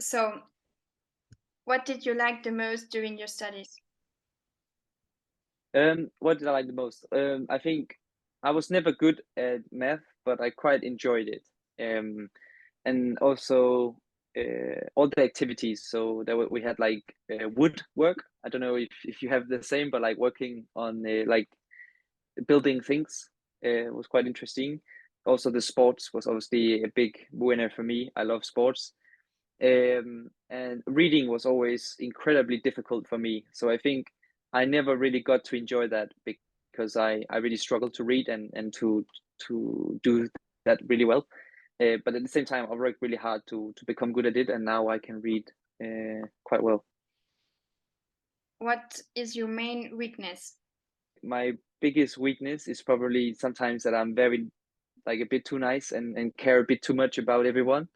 So, what did you like the most during your studies? What did I like the most? I think I was never good at math, but I quite enjoyed it. And also all the activities. So we had like wood work. I don't know if you have the same, but like working on like building things was quite interesting. Also, the sports was obviously a big winner for me. I love sports. And reading was always incredibly difficult for me. So I think I never really got to enjoy that because I really struggled to read and to do that really well. But at the same time, I worked really hard to become good at it, and now I can read quite well. What is your main weakness? My biggest weakness is probably sometimes that I'm very like a bit too nice and care a bit too much about everyone.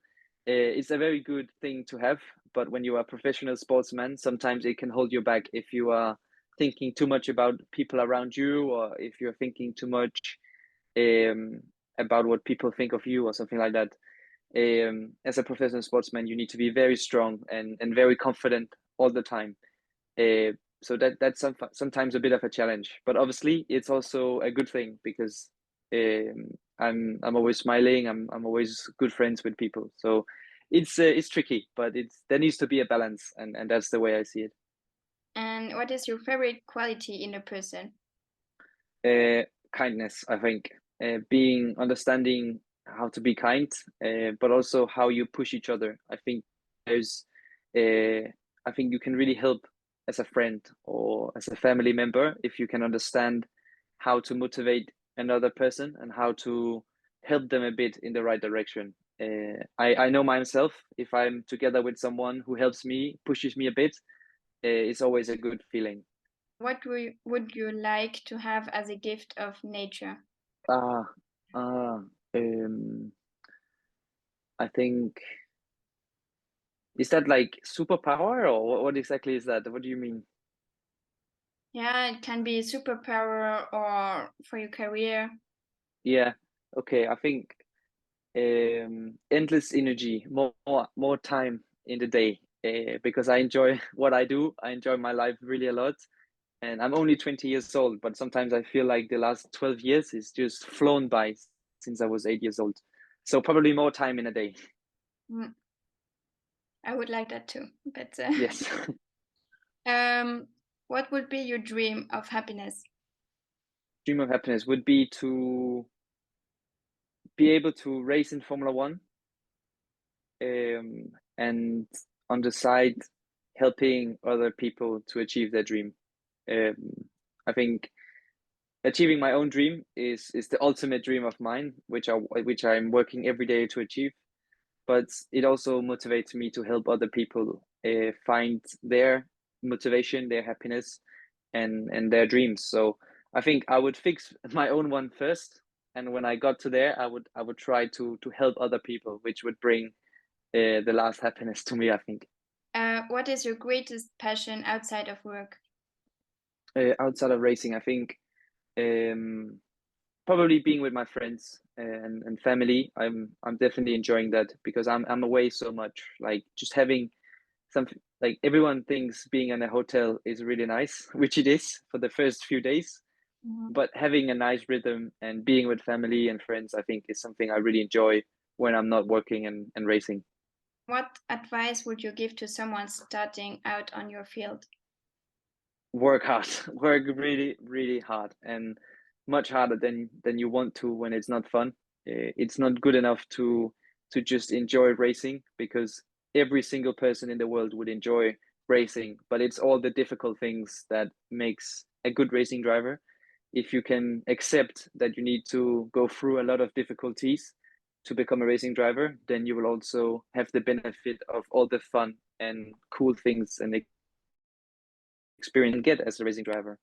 It's a very good thing to have, but when you are a professional sportsman, sometimes it can hold you back if you are thinking too much about people around you, or if you're thinking too much um, about what people think of you, or something like that. As a professional sportsman, you need to be very strong and very confident all the time. Uh, so that's sometimes a bit of a challenge, but obviously it's also a good thing because I'm always smiling. I'm always good friends with people. So it's tricky, but it's there needs to be a balance, and that's the way I see it. And what is your favorite quality in a person? Uh, Kindness, I think, being understanding how to be kind, but also how you push each other. There's, I think you can really help as a friend or as a family member if you can understand how to motivate another person and how to help them a bit in the right direction. I know myself, if I'm together with someone who helps me, pushes me a bit, it's always a good feeling. What would you like to have as a gift of nature? Ah, ah, um, I think is that like superpower or what exactly is that? What do you mean? Yeah, it can be a superpower or for your career. Yeah, okay. I think endless energy, more time in the day, because I enjoy what I do. I enjoy my life really a lot, and I'm only 20 years old, but sometimes I feel like the last 12 years is just flown by since I was 8 years old. So probably more time in a day. Mm, I would like that too. But Yes. um, what would be your dream of happiness? Dream of happiness would be to be able to race in Formula One, and on the side, helping other people to achieve their dream. Um, I think achieving my own dream is the ultimate dream of mine, which I'm working every day to achieve. But it also motivates me to help other people find their motivation, their happiness, and their dreams. So I think I would fix my own one first, and when I got to there, I would try to help other people, which would bring the last happiness to me, I think. What is your greatest passion outside of work? Outside of racing, I think um, probably being with my friends and family. I'm definitely enjoying that because I'm away so much. Like just having something like everyone thinks being in a hotel is really nice, which it is for the first few days. Mhm. But having a nice rhythm and being with family and friends, I think, is something I really enjoy when I'm not working and racing. What advice would you give to someone starting out on your field? Work hard, work really, really hard, and much harder than you want to when it's not fun. It's not good enough to just enjoy racing because every single person in the world would enjoy racing, but it's all the difficult things that makes a good racing driver. If you can accept that you need to go through a lot of difficulties to become a racing driver, then you will also have the benefit of all the fun and cool things and experience and get as a racing driver.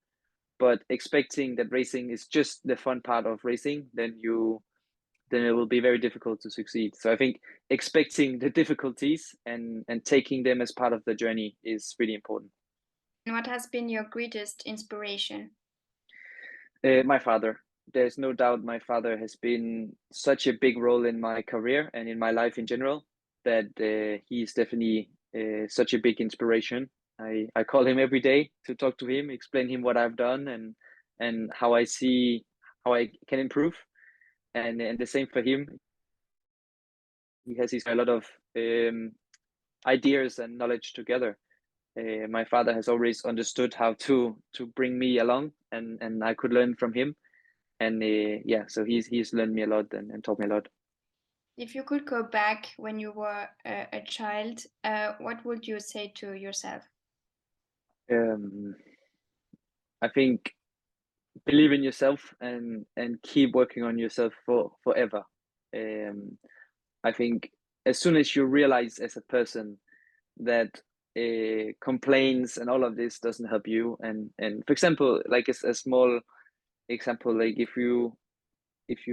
But expecting that racing is just the fun part of racing, then it will be very difficult to succeed. So I think expecting the difficulties and taking them as part of the journey is really important. And what has been your greatest inspiration? My father, there's no doubt my father has been such a big role in my career and in my life in general that he's definitely such a big inspiration. I call him every day to talk to him, explain him what I've done and how I see how I can improve. And the same for him. He has a lot of ideas and knowledge together. My father has always understood how to bring me along, and I could learn from him. And yeah, so he's learned me a lot and taught me a lot. If you could go back when you were a child, what would you say to yourself? I think believe in yourself and keep working on yourself for forever. I think as soon as you realize as a person that complaints and all of this doesn't help you, and for example, like a small example, like if you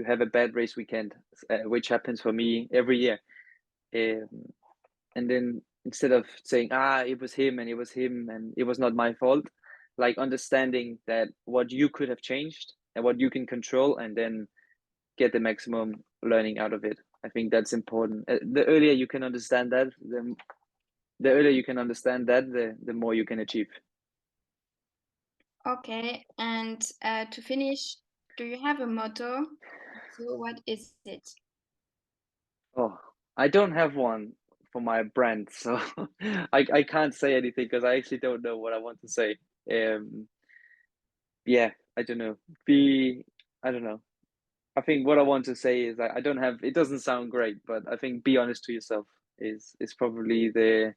have a bad race weekend, which happens for me every year, um, and then instead of saying it was him and it was him and it was not my fault, like understanding that what you could have changed and what you can control, and then get the maximum learning out of it. I think that's important. The earlier you can understand that, the earlier you can understand that, the more you can achieve. Okay, and to finish, do you have a motto? So what is it? Oh, I don't have one for my brand, so I can't say anything because I actually don't know what I want to say. Um, yeah, I don't know. I don't know. I think what I want to say is I don't have. It doesn't sound great, but I think be honest to yourself is probably the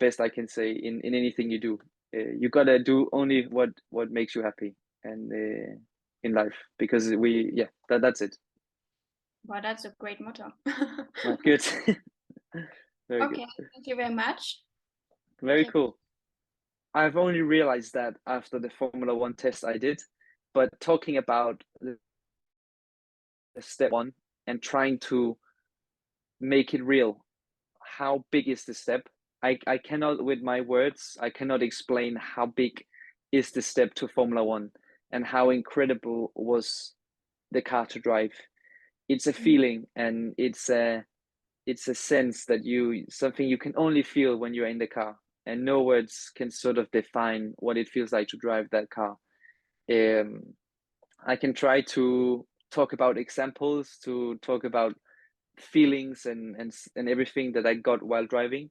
best I can say in anything you do. You gotta do only what makes you happy and in life, because that's it. Well, that's a great motto. Good. Very good. Okay, thank you very much. Very Okay. cool. I've only realized that after the Formula One test I did, but talking about the step one and trying to make it real, how big is the step? I cannot, with my words, I cannot explain how big is the step to Formula One and how incredible was the car to drive. It's a feeling, and it's a sense that something you can only feel when you're in the car, and no words can sort of define what it feels like to drive that car. Um, I can try to talk about examples, to talk about feelings and everything that I got while driving,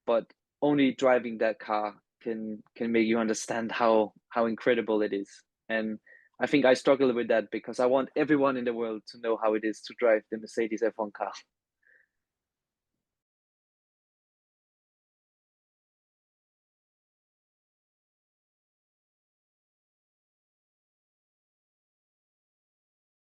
but only driving that car can make you understand how incredible it is. And I think I struggle with that because I want everyone in the world to know how it is to drive the Mercedes F1 car.